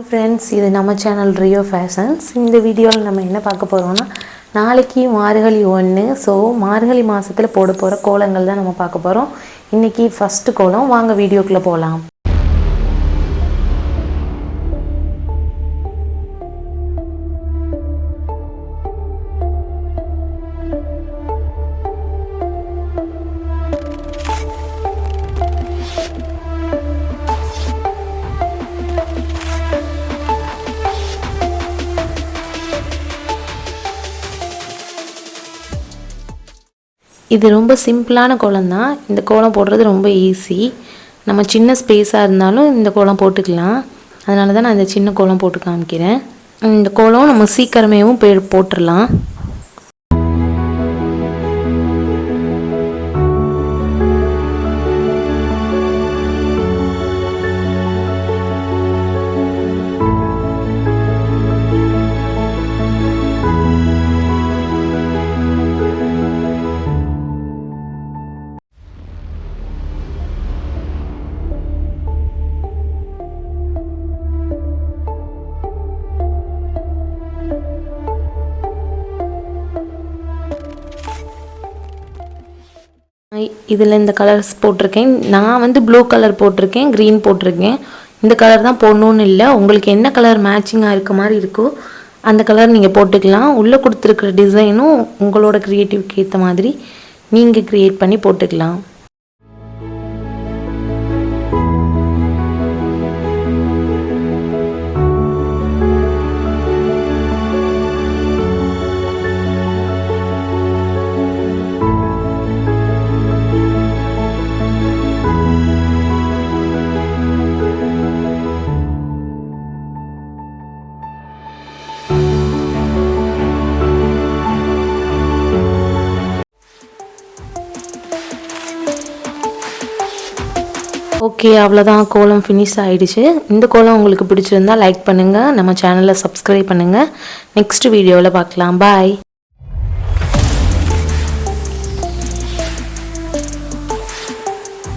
Friends, இது நம்ம channel Rio fashions. இந்த வீடியோவில் நம்ம என்ன பார்க்க போகிறோம்னா, நாளைக்கு மார்கழி 1. ஸோ மார்கழி மாதத்தில் போட போகிற கோலங்கள் தான் நம்ம பார்க்க போகிறோம். இன்றைக்கி ஃபஸ்ட்டு கோலம். வாங்க வீடியோக்குள்ளே போகலாம். இது ரொம்ப சிம்பிளான கோலம் தான். இந்த கோலம் போடுறது ரொம்ப ஈஸி. நம்ம சின்ன ஸ்பேஸாக இருந்தாலும் இந்த கோலம் போட்டுக்கலாம். அதனால தான் நான் இந்த சின்ன கோலம் போட்டு காமிக்கிறேன். இந்த கோலம் நம்ம சீக்கிரமேவும் போட்டுடலாம். இதில் இந்த கலர்ஸ் போட்டிருக்கேன். நான் வந்து ப்ளூ கலர் போட்டிருக்கேன், க்ரீன் போட்டிருக்கேன். இந்த கலர் தான் போடணுன்னு இல்லை. உங்களுக்கு என்ன கலர் மேட்சிங்காக இருக்க மாதிரி இருக்கோ அந்த கலர் நீங்கள் போட்டுக்கலாம். உள்ளே கொடுத்துருக்குற டிசைனும் உங்களோட க்ரியேட்டிவ்க்கு ஏற்ற மாதிரி நீங்கள் க்ரியேட் பண்ணி போட்டுக்கலாம். ஓகே, அவ்வளோதான். கோலம் ஃபினிஷ் ஆகிடுச்சு. இந்த கோலம் உங்களுக்கு பிடிச்சிருந்தா லைக் பண்ணுங்கள், நம்ம சேனலை சப்ஸ்கிரைப் பண்ணுங்கள். நெக்ஸ்ட் வீடியோவில் பார்க்கலாம். பாய்.